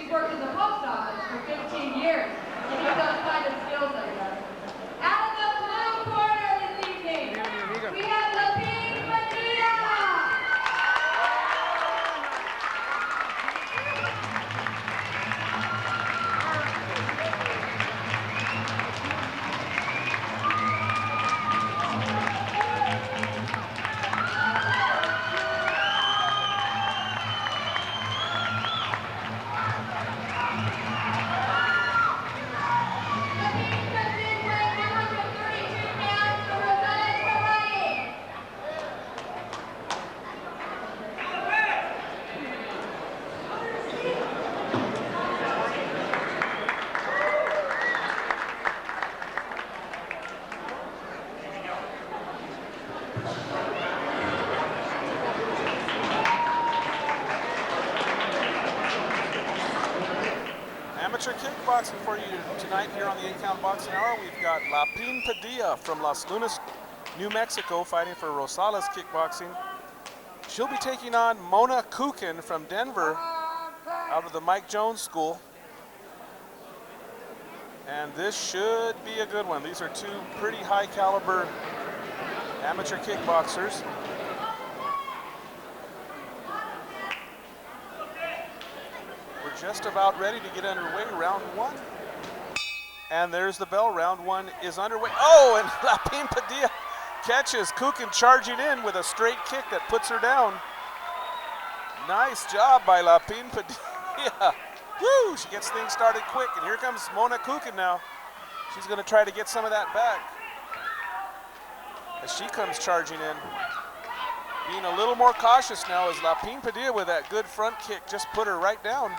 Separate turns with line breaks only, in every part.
She's worked in the post office for 15 years. She knows those kind of skills like that. Out of the blue corner this evening, we have LAPIN PADILLA.
Amateur kickboxing for you tonight here on the 8-Count Boxing Hour. We've got LAPIN PADILLA from Las Lunas, New Mexico, fighting for Rosales Kickboxing. She'll be taking on Mona Kooken from Denver, out of the Mike Jones School. And this should be a good one. These are two pretty high caliber amateur kickboxers. Just about ready to get underway, round one. And there's the bell, round one is underway. Oh, and LAPIN PADILLA catches Kooken charging in with a straight kick that puts her down. Nice job by LAPIN PADILLA. Woo, she gets things started quick, and here comes Mona Kooken now. She's gonna try to get some of that back as she comes charging in. Being a little more cautious now as LAPIN PADILLA with that good front kick just put her right down.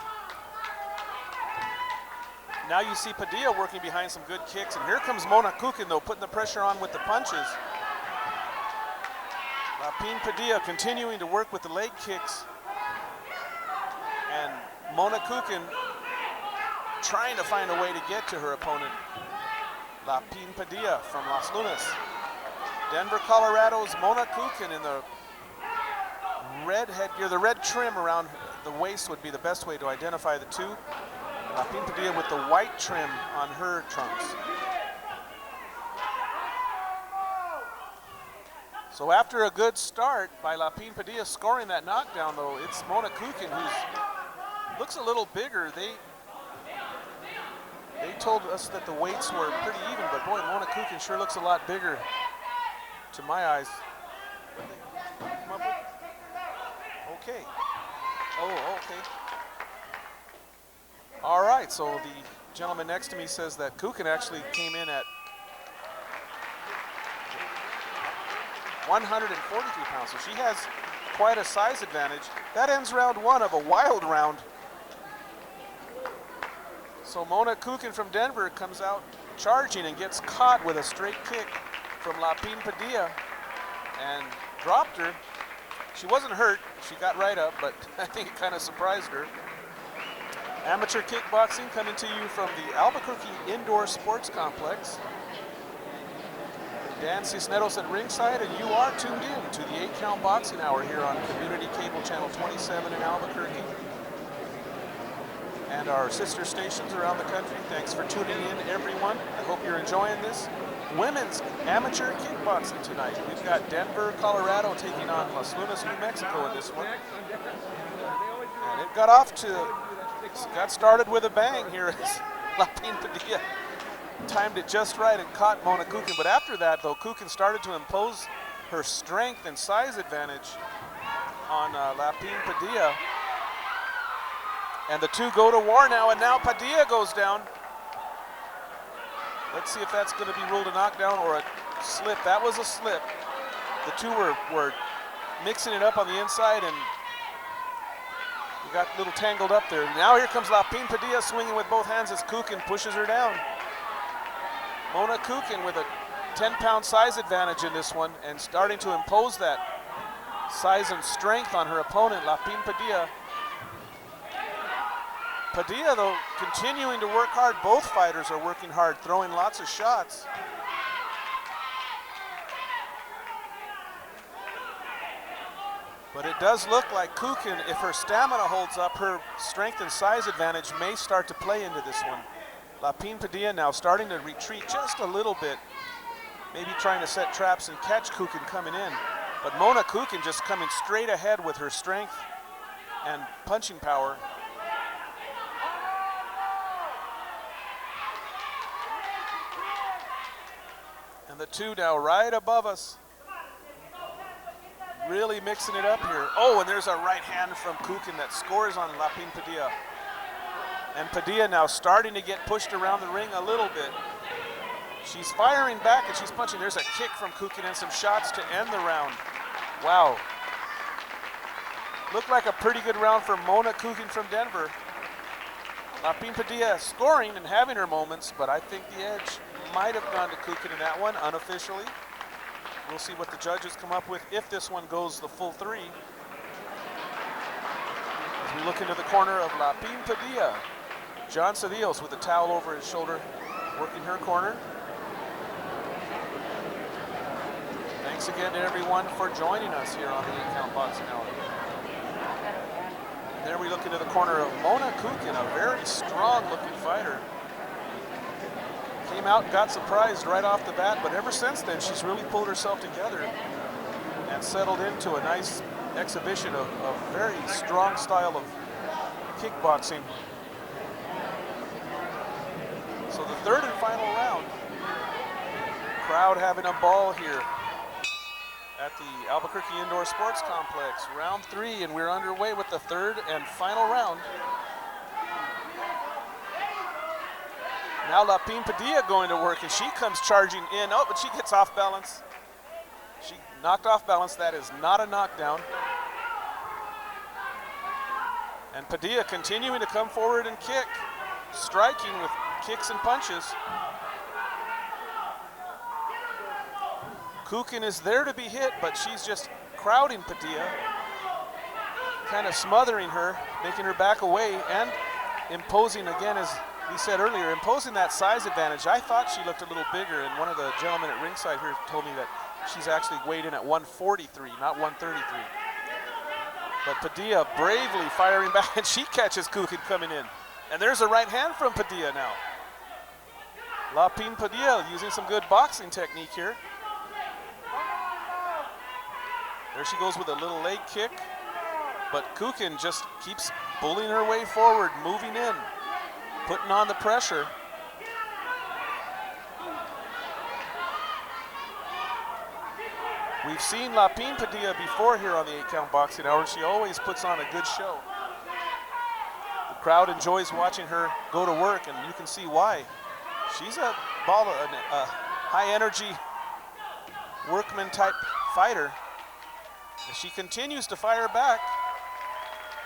Now you see Padilla working behind some good kicks, and here comes Mona Kooken though, putting the pressure on with the punches. LAPIN PADILLA continuing to work with the leg kicks, and Mona Kooken trying to find a way to get to her opponent. LAPIN PADILLA from Las Lunas. Denver, Colorado's Mona Kooken in the red headgear, the red trim around the waist would be the best way to identify the two. LAPIN PADILLA with the white trim on her trunks. So after a good start by LAPIN PADILLA scoring that knockdown though, it's Mona Kooken who looks a little bigger. They told us that the weights were pretty even, but boy, Mona Kooken sure looks a lot bigger to my eyes. Okay. Oh, okay. All right, so the gentleman next to me says that Kooken actually came in at 143 pounds, so she has quite a size advantage. That ends round one of a wild round. So Mona Kooken from Denver comes out charging and gets caught with a straight kick from LAPIN PADILLA and dropped her. She wasn't hurt, she got right up, but I think it kind of surprised her. Amateur kickboxing coming to you from the Albuquerque Indoor Sports Complex. Dan Cisneros at ringside, and you are tuned in to the 8-Count Boxing Hour here on Community Cable Channel 27 in Albuquerque. And our sister stations around the country, thanks for tuning in, everyone. I hope you're enjoying this women's amateur kickboxing tonight. We've got Denver, Colorado taking on Las Lunas, New Mexico in this one. And it got started with a bang here as LAPIN PADILLA timed it just right and caught Mona Kooken. But after that, though, Kooken started to impose her strength and size advantage on LAPIN PADILLA. And the two go to war now, and now Padilla goes down. Let's see if that's going to be ruled a knockdown or a slip. That was a slip. The two were mixing it up on the inside, and we got a little tangled up there. Now here comes LAPIN PADILLA swinging with both hands as Kooken pushes her down. Mona Kooken with a 10-pound size advantage in this one and starting to impose that size and strength on her opponent, LAPIN PADILLA. Padilla, though, continuing to work hard. Both fighters are working hard, throwing lots of shots. But it does look like Kooken, if her stamina holds up, her strength and size advantage may start to play into this one. LAPIN Padilla now starting to retreat just a little bit, maybe trying to set traps and catch Kooken coming in. But Mona Kooken just coming straight ahead with her strength and punching power. And the two now right above us. Really mixing it up here. Oh, and there's a right hand from Kooken that scores on LAPIN Padilla. And Padilla now starting to get pushed around the ring a little bit. She's firing back and she's punching. There's a kick from Kooken and some shots to end the round. Wow. Looked like a pretty good round for Mona Kooken from Denver. LAPIN Padilla scoring and having her moments, but I think the edge might have gone to Kooken in that one, unofficially. We'll see what the judges come up with if this one goes the full 3. As we look into the corner of LAPIN Padilla, John Cedillos with a towel over his shoulder, working her corner. Thanks again to everyone for joining us here on the 8-Count Boxing Hour. And there we look into the corner of Mona Kooken, a very strong-looking fighter. Came out and got surprised right off the bat, but ever since then she's really pulled herself together and settled into a nice exhibition of a very strong style of kickboxing. So the third and final round. Crowd having a ball here at the Albuquerque Indoor Sports Complex. Round 3, and we're underway with the third and final round. Now LAPIN Padilla going to work, and she comes charging in. Oh, but she gets off balance. She knocked off balance. That is not a knockdown. And Padilla continuing to come forward and kick, striking with kicks and punches. Kooken is there to be hit, but she's just crowding Padilla, kind of smothering her, making her back away, and imposing, again, as we said earlier, imposing that size advantage. I thought she looked a little bigger, and one of the gentlemen at ringside here told me that she's actually weighed in at 143, not 133. But Padilla bravely firing back, and she catches Kooken coming in. And there's a right hand from Padilla now. LAPIN Padilla using some good boxing technique here. There she goes with a little leg kick, but Kooken just keeps bullying her way forward, moving in, putting on the pressure. We've seen LAPIN Padilla before here on the 8-Count Boxing Hour. She always puts on a good show. The crowd enjoys watching her go to work, and you can see why. She's a high energy workman type fighter. And she continues to fire back,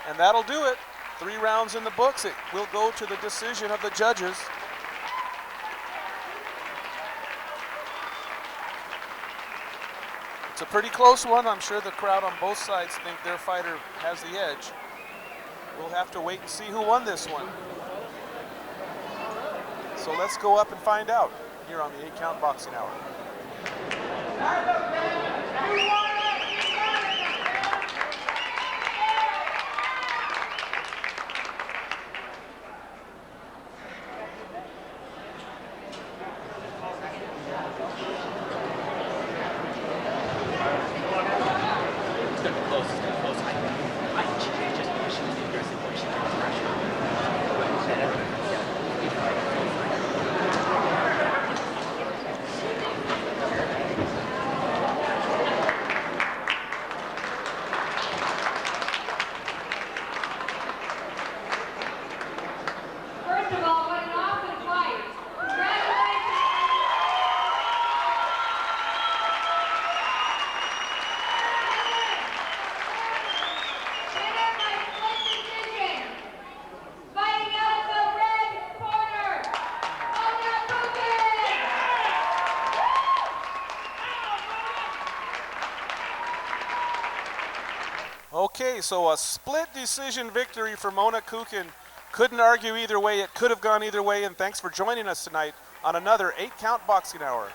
and that'll do it. 3 rounds in the books. It will go to the decision of the judges. It's a pretty close one. I'm sure the crowd on both sides think their fighter has the edge. We'll have to wait and see who won this one. So let's go up and find out here on the 8-Count Boxing Hour. Okay, so a split decision victory for Mona Kooken. Couldn't argue either way. It could have gone either way, and thanks for joining us tonight on another 8-Count Boxing Hour.